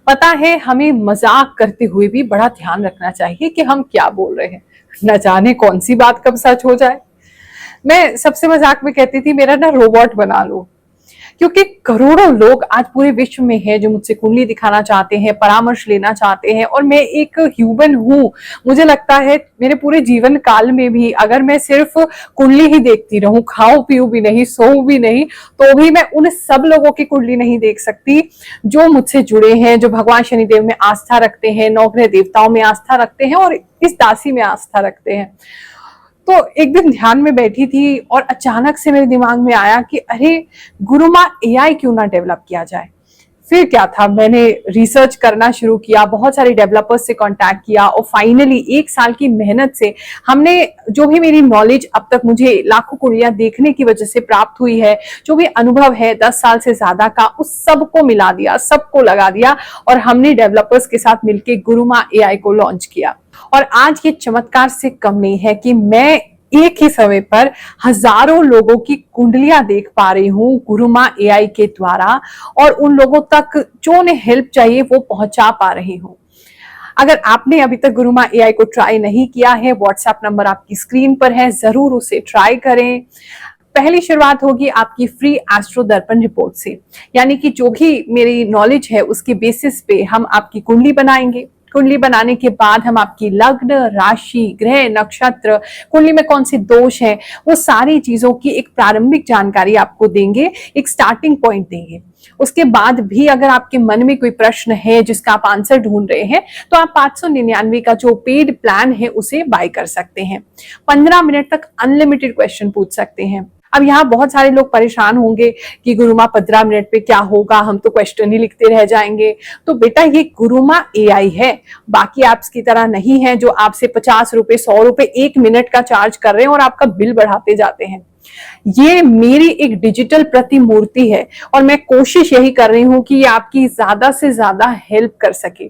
पता है, हमें मजाक करते हुए भी बड़ा ध्यान रखना चाहिए कि हम क्या बोल रहे हैं, न जाने कौन सी बात कब सच हो जाए। मैं सबसे मजाक में कहती थी मेरा ना रोबोट बना लो, क्योंकि करोड़ों लोग आज पूरे विश्व में हैं जो मुझसे कुंडली दिखाना चाहते हैं, परामर्श लेना चाहते हैं, और मैं एक ह्यूमन हूँ। मुझे लगता है मेरे पूरे जीवन काल में भी अगर मैं सिर्फ कुंडली ही देखती रहूं, खाऊं पीऊं भी नहीं, सोऊं भी नहीं, तो भी मैं उन सब लोगों की कुंडली नहीं देख सकती जो मुझसे जुड़े हैं, जो भगवान शनिदेव में आस्था रखते हैं, नवग्रह देवताओं में आस्था रखते हैं और इस दासी में आस्था रखते हैं। तो एक दिन ध्यान में बैठी थी और अचानक से मेरे दिमाग में आया कि अरे, गुरुमा एआई क्यों ना डेवलप किया जाए। फिर क्या था, मैंने रिसर्च करना शुरू किया, बहुत सारे डेवलपर्स से कांटेक्ट किया और फाइनली 1 साल की मेहनत से हमने जो भी मेरी नॉलेज अब तक मुझे लाखों कुंडलियां देखने की वजह से प्राप्त हुई है, जो भी अनुभव है 10 साल से ज्यादा का, उस सबको मिला दिया, सबको लगा दिया और हमने डेवलपर्स के साथ मिलकर गुरुमा एआई को लॉन्च किया। और आज ये चमत्कार से कम नहीं है कि मैं एक ही समय पर हजारों लोगों की कुंडलियां देख पा रही हूँ गुरुमा एआई के द्वारा, और उन लोगों तक जो उन्हें हेल्प चाहिए वो पहुंचा पा रही हूँ। अगर आपने अभी तक गुरुमा एआई को ट्राई नहीं किया है, व्हाट्सएप नंबर आपकी स्क्रीन पर है, जरूर उसे ट्राई करें। पहली शुरुआत होगी आपकी फ्री एस्ट्रो दर्पण रिपोर्ट से, यानी कि जो भी मेरी नॉलेज है उसके बेसिस पे हम आपकी कुंडली बनाएंगे। कुंडली बनाने के बाद हम आपकी लग्न, राशि, ग्रह, नक्षत्र, कुंडली में कौन से दोष हैं, वो सारी चीजों की एक प्रारंभिक जानकारी आपको देंगे, एक स्टार्टिंग पॉइंट देंगे। उसके बाद भी अगर आपके मन में कोई प्रश्न है जिसका आप आंसर ढूंढ रहे हैं, तो आप 599 का जो पेड प्लान है उसे बाय कर सकते हैं। 15 मिनट तक अनलिमिटेड क्वेश्चन पूछ सकते हैं। अब यहाँ बहुत सारे लोग परेशान होंगे कि गुरुमा 15 मिनट पे क्या होगा, हम तो क्वेश्चन ही लिखते रह जाएंगे। तो बेटा, ये गुरुमा एआई है, बाकी ऐप्स की तरह नहीं है जो आपसे 50 रुपए, 100 रुपए 1 मिनट का चार्ज कर रहे हैं और आपका बिल बढ़ाते जाते हैं। ये मेरी एक डिजिटल प्रतिमूर्ति है और मैं कोशिश यही कर रही हूं कि ये आपकी ज्यादा से ज्यादा हेल्प कर सके।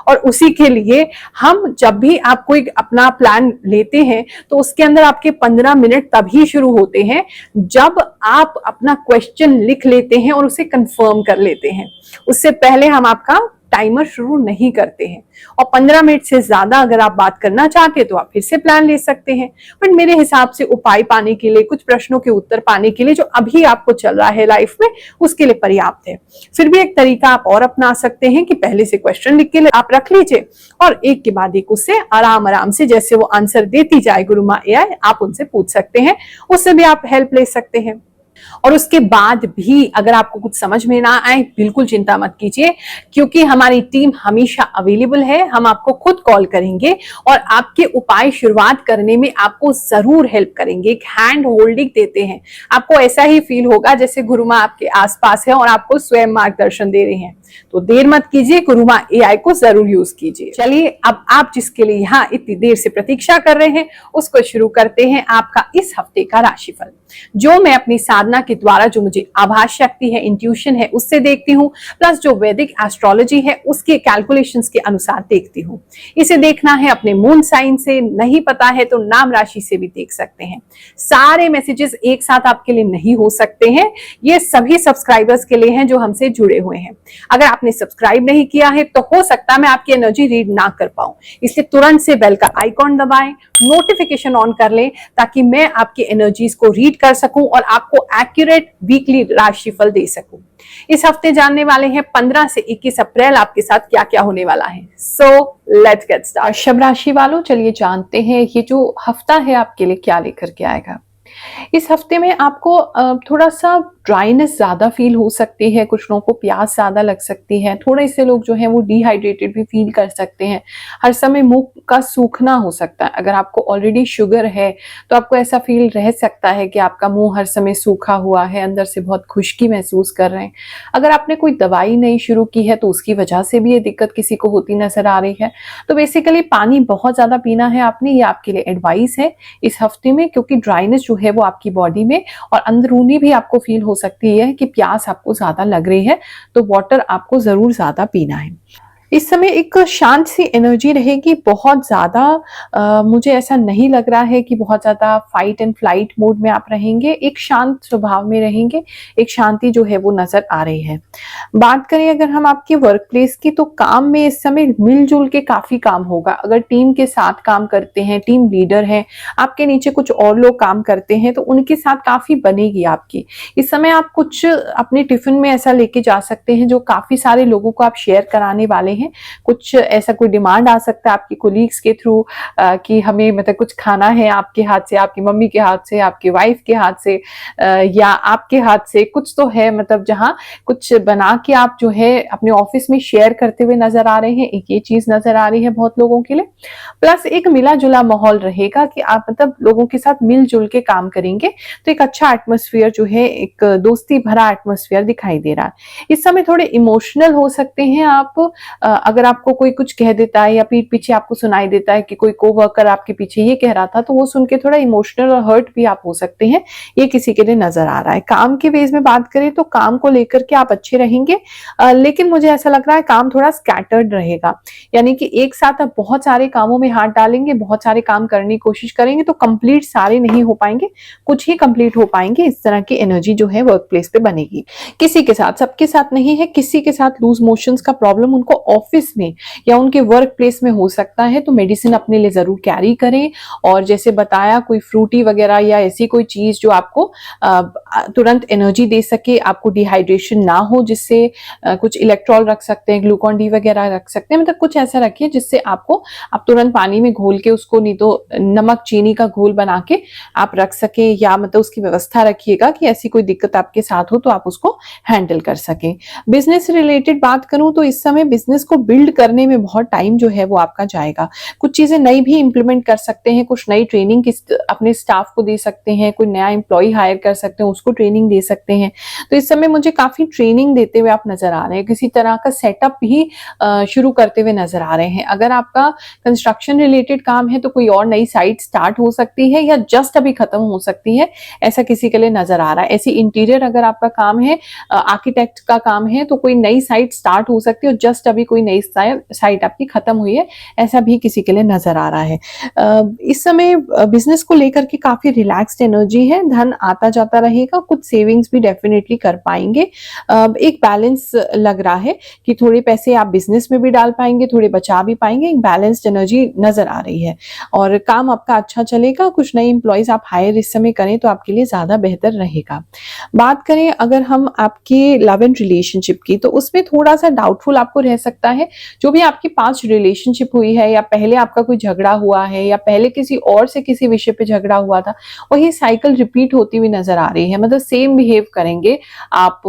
और उसी के लिए हम जब भी आप कोई अपना प्लान लेते हैं तो उसके अंदर आपके 15 मिनट तभी शुरू होते हैं जब आप अपना क्वेश्चन लिख लेते हैं और उसे कंफर्म कर लेते हैं। उससे पहले हम आपका टाइमर शुरू नहीं करते हैं। और 15 मिनट से ज्यादा अगर आप बात करना चाहते हैं तो आप फिर से प्लान ले सकते हैं। बट मेरे हिसाब से उपाय पाने के लिए, कुछ प्रश्नों के उत्तर पाने के लिए जो अभी आपको चल रहा है लाइफ में, उसके लिए पर्याप्त है। फिर भी एक तरीका आप और अपना सकते हैं कि पहले से क्वेश्चन लिख के आप रख लीजिए और एक के बाद एक उससे आराम आराम से, जैसे वो आंसर देती जाए गुरुमा एआई, आप उनसे पूछ सकते हैं, उससे भी आप हेल्प ले सकते हैं। और उसके बाद भी अगर आपको कुछ समझ में ना आए, बिल्कुल चिंता मत कीजिए, क्योंकि हमारी टीम हमेशा अवेलेबल है। हम आपको खुद कॉल करेंगे और आपके उपाय शुरुआत करने में आपको जरूर हेल्प करेंगे, एक हैंड होल्डिंग देते हैं। आपको ऐसा ही फील होगा जैसे गुरुमा आपके आसपास है और आपको स्वयं मार्गदर्शन दे रहे हैं। तो देर मत कीजिए, गुरुमा एआई को जरूर यूज कीजिए। चलिए, अब आप जिसके लिए यहाँ इतनी देर से प्रतीक्षा कर रहे हैं उसको शुरू करते हैं, आपका इस हफ्ते का राशिफल, जो मैं अपनी साधना के द्वारा, जो मुझे आभास शक्ति है, इंट्यूशन है, उससे देखती हूँ, प्लस जो वैदिक एस्ट्रोलॉजी है उसके कैलकुलेशंस के अनुसार देखती हूँ। इसे देखना है अपने मून साइन से, नहीं पता है तो नाम राशि से भी देख सकते हैं। सारे मैसेजेस एक साथ आपके लिए नहीं हो सकते हैं, ये सभी सब्सक्राइबर्स के लिए हैं जो हमसे जुड़े हुए हैं। अगर आपने सब्सक्राइब नहीं किया है तो हो सकता है मैं आपकी एनर्जी रीड ना कर पाऊं, इसलिए तुरंत से बेल का आइकॉन दबाएं, नोटिफिकेशन ऑन कर लें, ताकि मैं आपकी एनर्जीज को रीड कर सकूं और आपको एक्यूरेट वीकली राशिफल दे सकूं। इस हफ्ते जानने वाले हैं 15 से 21 अप्रैल आपके साथ क्या क्या होने वाला है। So let's get start. वृषभ राशि वालों, चलिए जानते हैं ये जो हफ्ता है आपके लिए क्या लेकर के आएगा। इस हफ्ते में आपको थोड़ा सा ड्राइनेस ज्यादा फील हो सकती है, कुछ लोगों को प्यास ज्यादा लग सकती है, थोड़े से लोग जो है वो डिहाइड्रेटेड भी फील कर सकते हैं। हर समय मुंह का सूखना हो सकता है। अगर आपको ऑलरेडी शुगर है तो आपको ऐसा फील रह सकता है कि आपका मुंह हर समय सूखा हुआ है, अंदर से बहुत खुश्की महसूस कर रहे हैं। अगर आपने कोई दवाई नहीं शुरू की है तो उसकी वजह से भी ये दिक्कत किसी को होती नजर आ रही है। तो बेसिकली पानी बहुत ज्यादा पीना है आपने, ये आपके लिए एडवाइस है इस हफ्ते में, क्योंकि ड्राइनेस जो है वो आपकी बॉडी में और अंदरूनी भी आपको फील हो सकती है कि प्यास आपको ज्यादा लग रही है, तो वाटर आपको जरूर ज्यादा पीना है। इस समय एक शांत सी एनर्जी रहेगी, बहुत ज़्यादा मुझे ऐसा नहीं लग रहा है कि बहुत ज़्यादा फाइट एंड फ्लाइट मोड में आप रहेंगे, एक शांत स्वभाव में रहेंगे, एक शांति जो है वो नज़र आ रही है। बात करें अगर हम आपके वर्क प्लेस की, तो काम में इस समय मिलजुल के काफ़ी काम होगा। अगर टीम के साथ काम करते हैं, टीम लीडर हैं, आपके नीचे कुछ और लोग काम करते हैं, तो उनके साथ काफ़ी बनेगी आपकी। इस समय आप कुछ अपने टिफ़िन में ऐसा लेके जा सकते हैं जो काफ़ी सारे लोगों को आप शेयर कराने वाले हैं। कुछ ऐसा कोई डिमांड आ सकता है आपके कोलीग्स के थ्रू कि हमें मतलब कुछ खाना है आपके हाथ से, आपकी मम्मी के हाथ से, आपके वाइफ के हाथ से या आपके हाथ से, कुछ तो है मतलब जहाँ कुछ बना के आप जो है अपने ऑफिस में शेयर करते हुए नजर आ रहे हैं। एक ये चीज नजर आ रही है बहुत लोगों के लिए। प्लस एक मिला जुला माहौल रहेगा कि आप मतलब लोगों के साथ मिलजुल के काम करेंगे, तो एक अच्छा एटमोस्फियर जो है, एक दोस्ती भरा एटमोस्फियर दिखाई दे रहा है। इस समय थोड़े इमोशनल हो सकते हैं आप। अगर आपको कोई कुछ कह देता है या पीठ पीछे आपको सुनाई देता है कि कोई कोवर्कर आपके पीछे ये कह रहा था, तो वो सुन के थोड़ा इमोशनल और हर्ट भी आप हो सकते हैं, ये किसी के लिए नजर आ रहा है। काम के बेस में बात करें तो काम को लेकर के आप अच्छे रहेंगे, लेकिन मुझे ऐसा लग रहा है काम थोड़ा स्कैटर्ड रहेगा, यानी कि एक साथ आप बहुत सारे कामों में हाथ डालेंगे, बहुत सारे काम करने की कोशिश करेंगे तो कंप्लीट सारे नहीं हो पाएंगे, कुछ ही कंप्लीट हो पाएंगे। इस तरह की एनर्जी जो है वर्क प्लेस पे बनेगी। किसी के साथ, सबके साथ नहीं है, किसी के साथ लूज मोशंस का प्रॉब्लम उनको ऑफिस में या उनके वर्क प्लेस में हो सकता है, तो मेडिसिन अपने लिए जरूर कैरी करें। और जैसे बताया, कोई फ्रूटी वगैरह या ऐसी कोई चीज जो आपको तुरंत एनर्जी दे सके, आपको डिहाइड्रेशन ना हो, जिससे कुछ इलेक्ट्रॉल रख सकते हैं, ग्लूकॉन डी वगैरह रख सकते हैं, मतलब कुछ ऐसा रखिए जिससे आपको आप तुरंत पानी में घोल के उसको, नहीं तो नमक चीनी का घोल बना के आप रख सके, या मतलब उसकी व्यवस्था रखिएगा कि ऐसी कोई दिक्कत आपके साथ हो तो आप उसको हैंडल कर सकें। बिजनेस रिलेटेड बात करूं तो इस समय बिजनेस को बिल्ड करने में बहुत टाइम जो है वो आपका जाएगा। कुछ चीजें नई भी इंप्लीमेंट कर सकते हैं, कुछ नई ट्रेनिंग अपने स्टाफ को दे सकते हैं, कोई नया एम्प्लॉय हायर कर सकते हैं, उसको ट्रेनिंग दे सकते हैं। तो इस समय मुझे काफी ट्रेनिंग देते हुए आप नजर आ रहे हैं, किसी तरह का सेटअप भी शुरू करते हुए नजर आ रहे हैं। अगर आपका कंस्ट्रक्शन रिलेटेड काम है तो कोई और नई साइट स्टार्ट हो सकती है या जस्ट अभी खत्म हो सकती है, ऐसा किसी के लिए नजर आ रहा है। ऐसी इंटीरियर अगर आपका काम है, आर्किटेक्ट का काम है, तो कोई नई साइट स्टार्ट हो सकती है और जस्ट अभी कोई नई साइट आपकी खत्म हुई है, ऐसा भी किसी के लिए नजर आ रहा है। इस समय बिजनेस को लेकर के काफी रिलैक्स्ड एनर्जी है, धन आता जाता रहेगा, कुछ सेविंग्स भी डेफिनेटली कर पाएंगे। एक बैलेंस लग रहा है कि थोड़े पैसे आप बिजनेस में भी डाल पाएंगे, थोड़े बचा भी पाएंगे, एक बैलेंस्ड एनर्जी नजर आ रही है और काम आपका अच्छा चलेगा। कुछ नए इंप्लॉइज आप हायर इस समय करें तो आपके लिए ज्यादा बेहतर रहेगा। बात करें अगर हम आपके लव एंड रिलेशनशिप की, तो उसमें थोड़ा सा डाउटफुल आपको रह सकता है। जो भी आपकी पास्ट रिलेशनशिप हुई है, या पहले आपका कोई झगड़ा हुआ है, या पहले किसी और से किसी विषय पे झगड़ा हुआ था, वही साइकिल रिपीट होती हुई नजर आ रही है। मतलब सेम बिहेव करेंगे आप,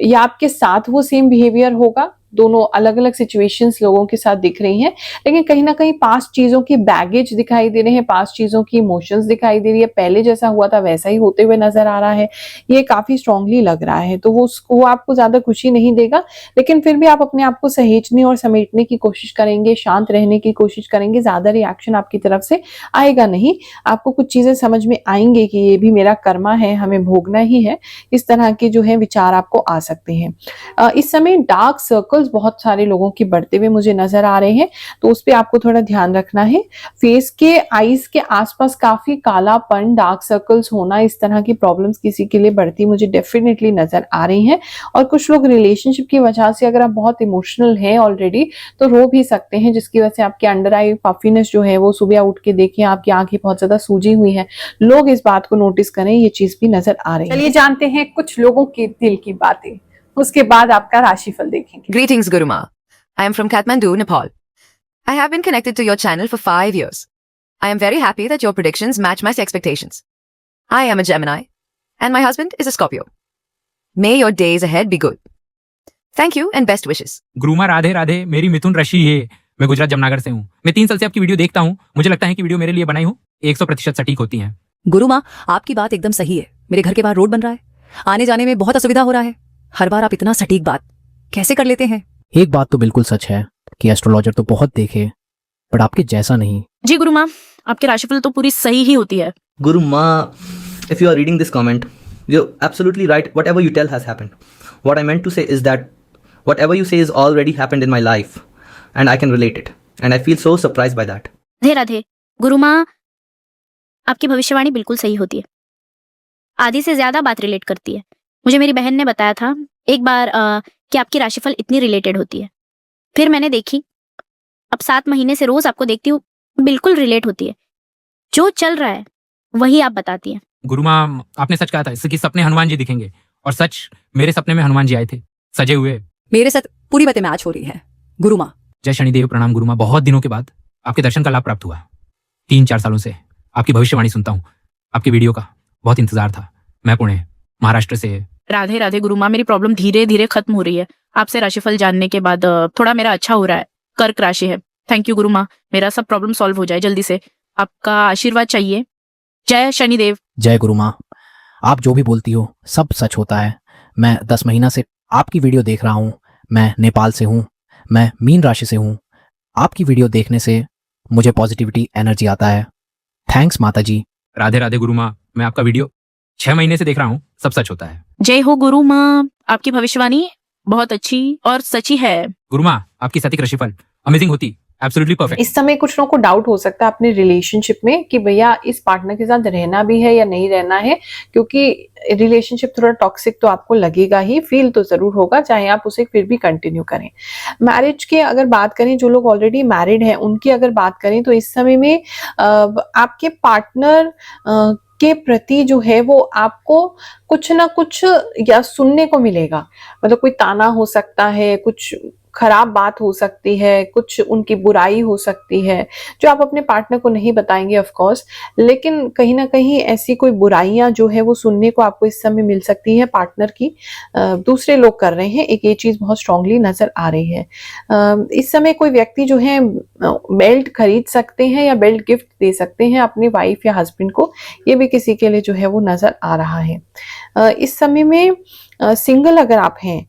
या आपके साथ वो सेम बिहेवियर होगा। दोनों अलग अलग सिचुएशंस लोगों के साथ दिख रही हैं, लेकिन कहीं ना कहीं पास्ट चीजों की बैगेज दिखाई दे रहे हैं, पास्ट चीजों की इमोशंस दिखाई दे रही है, पहले जैसा हुआ था वैसा ही होते हुए नजर आ रहा है। ये काफी स्ट्रांगली लग रहा है, तो वो आपको ज्यादा खुशी नहीं देगा, लेकिन फिर भी आप अपने आप को सहेजने और समेटने की कोशिश करेंगे, शांत रहने की कोशिश करेंगे। ज्यादा रिएक्शन आपकी तरफ से आएगा नहीं, आपको कुछ चीजें समझ में आएंगे कि ये भी मेरा कर्मा है, हमें भोगना ही है। इस तरह के जो है विचार आपको आ सकते हैं। इस समय डार्क सर्कल बहुत सारे लोगों के बढ़ते हुए मुझे नजर आ रहे हैं, तो उस पे आपको थोड़ा ध्यान रखना है। फेस के आईज के आसपास काफी कालापन, डार्क सर्कल्स होना, इस तरह की प्रॉब्लम्स किसी के लिए बढ़ती मुझे डेफिनेटली नजर आ रही हैं। और कुछ लोग रिलेशनशिप की वजह से, अगर आप बहुत इमोशनल हैं ऑलरेडी, तो रो भी सकते हैं, जिसकी वजह से आपके अंडर आई पफिनेस जो है वो सुबह उठ के देखें आपकी आंखें बहुत ज्यादा सूजी हुई है। लोग इस बात को नोटिस करें, ये चीज भी नजर आ रही है। चलिए जानते हैं कुछ लोगों के दिल की बातें, उसके बाद आपका राशिफल देखेंगे। Greetings, Guruma. I am from Kathmandu, Nepal. I have been connected to your channel for 5 years. I am very happy that your predictions match my expectations. I am a Gemini, and my husband is a Scorpio. May your days ahead be good. Thank you and best wishes. गुरुमा Radhe Radhe, मेरी मिथुन राशि है। मैं गुजरात जमनागर से हूँ। मैं 3 साल से आपकी वीडियो देखता हूँ। मुझे लगता है कि वीडियो मेरे लिए बनाई हो 100% सटीक होती है। गुरुमा, आपकी बात एकदम सही है। मेरे घर के बाहर रोड बन रहा है, आने जाने में बहुत असुविधा हो रहा है। हर बार आप इतना सटीक बात कैसे कर लेते हैं? एक बात तो बिल्कुल सच है कि एस्ट्रोलॉजर तो बहुत देखे, पर आपके जैसा नहीं। जी गुरु माँ, आपकी राशिफल तो पूरी सही ही होती है। Guru Ma, if you are reading this comment, you're absolutely right. Whatever you tell has happened. What I meant to say is that Whatever you say is already happened in my life, and I can relate it. And I feel so surprised by that. Radhe Radhe. गुरु माँ, आपकी भविष्यवाणी बिल्कुल सही होती है, आधी से ज्यादा बात रिलेट करती है। मुझे मेरी बहन ने बताया था एक बार कि आपकी राशिफल इतनी रिलेटेड होती है। फिर मैंने देखी, अब 7 महीने से रोज आपको देखती हूँ, बिल्कुल रिलेट होती है। जो चल रहा है वही आप बताती हैं। गुरु माँ, आपने सच कहा था इससे कि सपने हनुमान जी दिखेंगे, और सच मेरे सपने में हनुमान जी आए थे, सजे हुए। मेरे साथ पूरी बातें मैच हो रही है गुरु माँ। जय शनिदेव। प्रणाम गुरु माँ। बहुत दिनों के बाद आपके दर्शन का लाभ प्राप्त हुआ। 3-4 सालों से आपकी भविष्यवाणी सुनता हूँ, आपकी वीडियो का बहुत इंतजार था। मैं पुणे महाराष्ट्र से। राधे राधे गुरु माँ, मेरी प्रॉब्लम धीरे धीरे खत्म हो रही है। आपसे राशिफल जानने के बाद थोड़ा मेरा अच्छा हो रहा है। कर्क राशि है। थैंक यू गुरु माँ, मेरा सब प्रॉब्लम सॉल्व हो जाए जल्दी से। आपका आशीर्वाद चाहिए। जय शनिदेव। जय गुरु माँ, आप जो भी बोलती हो सब सच होता है। मैं 10 महीना से आपकी वीडियो देख रहा हूँ। मैं नेपाल से हूँ, मैं मीन राशि से हूँ। आपकी वीडियो देखने से मुझे पॉजिटिविटी एनर्जी आता है। थैंक्स माता जी। राधे राधे गुरु माँ, मैं आपका वीडियो 6 महीने से देख रहा हूँ, सब सच होता है। जय हो गुरु माँ, आपकी भविष्यवाणी बहुत अच्छी और सच्ची है। गुरु माँ, आपकी सटीक राशिफल अमेजिंग होती, एब्सोल्युटली परफेक्ट। इस समय कुछ लोगों को डाउट हो सकता है अपने रिलेशनशिप में कि भैया इस पार्टनर के साथ रहना भी है या नहीं रहना है, क्योंकि रिलेशनशिप थोड़ा टॉक्सिक तो आपको लगेगा ही, फील तो जरूर होगा, चाहे आप उसे फिर भी कंटिन्यू करें। मैरिज की अगर बात करें, जो लोग ऑलरेडी मैरिड हैं उनकी अगर बात करें, तो इस समय में आपके पार्टनर के प्रति जो है वो आपको कुछ ना कुछ या सुनने को मिलेगा। मतलब कोई ताना हो सकता है, कुछ खराब बात हो सकती है, कुछ उनकी बुराई हो सकती है जो आप अपने पार्टनर को नहीं बताएंगे ऑफ कोर्स, लेकिन कहीं ना कहीं ऐसी कोई बुराइयां जो है वो सुनने को आपको इस समय मिल सकती है पार्टनर की, दूसरे लोग कर रहे हैं। एक ये चीज बहुत स्ट्रांगली नजर आ रही है। इस समय कोई व्यक्ति जो है बेल्ट खरीद सकते हैं या बेल्ट गिफ्ट दे सकते हैं अपनी वाइफ या हस्बैंड को, ये भी किसी के लिए जो है वो नजर आ रहा है। इस समय में सिंगल अगर आप हैं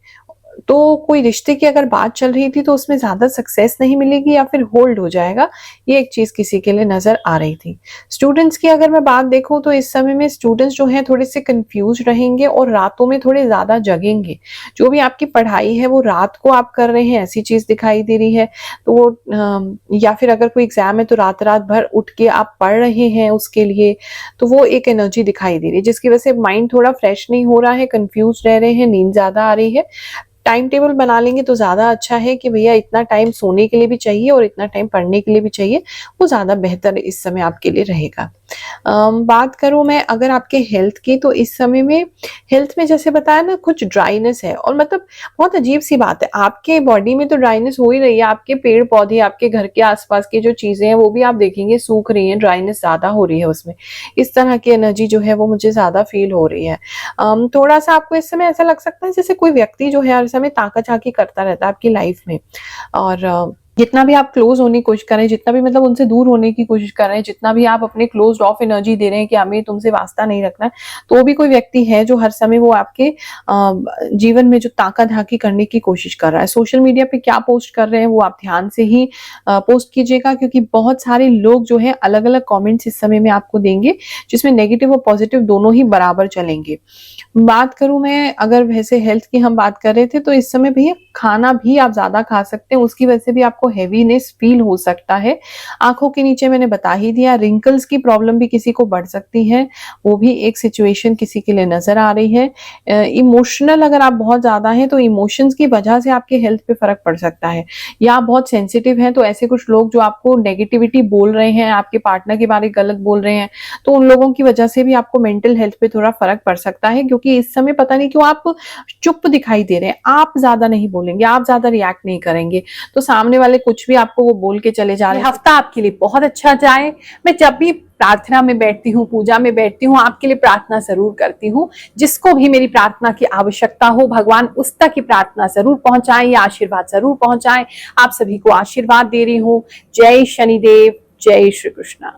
तो कोई रिश्ते की अगर बात चल रही थी तो उसमें ज्यादा सक्सेस नहीं मिलेगी या फिर होल्ड हो जाएगा, ये एक चीज किसी के लिए नजर आ रही थी। स्टूडेंट्स की अगर मैं बात देखूं तो इस समय में स्टूडेंट्स जो हैं थोड़े से कंफ्यूज रहेंगे और रातों में थोड़े ज्यादा जगेंगे। जो भी आपकी पढ़ाई है वो रात को आप कर रहे हैं, ऐसी चीज दिखाई दे रही है। तो वो या फिर अगर कोई एग्जाम है तो रात रात भर उठ के आप पढ़ रहे हैं उसके लिए, तो वो एक एनर्जी दिखाई दे रही है जिसकी वजह से माइंड थोड़ा फ्रेश नहीं हो रहा है, कंफ्यूज रह रहे हैं, नींद ज्यादा आ रही है। टाइम टेबल बना लेंगे तो ज्यादा अच्छा है कि भैया इतना टाइम सोने के लिए भी चाहिए और इतना टाइम पढ़ने के लिए भी चाहिए, वो ज्यादा बेहतर इस समय आपके लिए रहेगा। बात करूं मैं अगर आपके हेल्थ की, तो इस समय में हेल्थ में जैसे बताया ना कुछ ड्राइनेस है, और मतलब बहुत अजीब सी बात है, आपके बॉडी में तो ड्राइनेस हो ही रही है, आपके पेड़ पौधे आपके घर के आसपास की जो चीजें हैं वो भी आप देखेंगे सूख रही हैं, ड्राइनेस ज्यादा हो रही है उसमें। इस तरह की एनर्जी जो है वो मुझे ज्यादा फील हो रही है। थोड़ा सा आपको इस समय ऐसा लग सकता है जैसे कोई व्यक्ति जो है हर समय ताका झाकी करता रहता है आपकी लाइफ में, और जितना भी आप क्लोज होने की कोशिश कर रहे हैं, जितना भी मतलब उनसे दूर होने की कोशिश कर रहे हैं, जितना भी आप अपने क्लोज ऑफ एनर्जी दे रहे हैं कि हमें तुमसे वास्ता नहीं रखना है, तो भी कोई व्यक्ति है जो हर समय वो आपके जीवन में जो ताका झाकी करने की कोशिश कर रहा है। सोशल मीडिया पे क्या पोस्ट कर रहे हैं वो आप ध्यान से ही पोस्ट कीजिएगा, क्योंकि बहुत सारे लोग जो है अलग अलग कॉमेंट्स इस समय में आपको देंगे जिसमें नेगेटिव और पॉजिटिव दोनों ही बराबर चलेंगे। बात करूं मैं अगर वैसे हेल्थ की हम बात कर रहे थे, तो इस समय भैया खाना भी आप ज्यादा खा सकते हैं, उसकी वजह से भी आपको हैवीनेस फील हो सकता है। आंखों के नीचे मैंने बता ही दिया, रिंकल्स की प्रॉब्लम भी किसी को बढ़ सकती है, वो भी एक सिचुएशन किसी के लिए नजर आ रही है। इमोशनल अगर आप बहुत ज्यादा हैं तो इमोशंस की वजह से आपके हेल्थ पे फर्क पड़ सकता है, या आप बहुत सेंसिटिव हैं तो ऐसे कुछ लोग जो आपको नेगेटिविटी बोल रहे हैं, आपके पार्टनर के बारे में गलत बोल रहे हैं, तो उन लोगों की वजह से भी आपको मेंटल हेल्थ पे थोड़ा फर्क पड़ सकता है, क्योंकि इस समय पता नहीं क्यों आप चुप दिखाई दे रहे हैं, आप ज्यादा नहीं बोलेंगे, आप ज्यादा रिएक्ट नहीं करेंगे, तो सामने वाले कुछ भी आपको वो बोल के चले जा रहे हैं। हफ्ता आपके लिए बहुत अच्छा जाए। मैं जब भी प्रार्थना में बैठती हूँ, पूजा में बैठती हूँ, आपके लिए प्रार्थना जरूर करती हूँ। जिसको भी मेरी प्रार्थना की आवश्यकता हो, भगवान उस तक की प्रार्थना जरूर पहुंचाएं या आशीर्वाद जरूर पहुंचाएं। आप सभी को आशीर्वाद दे रही हूँ। जय शनिदेव, जय श्री कृष्णा।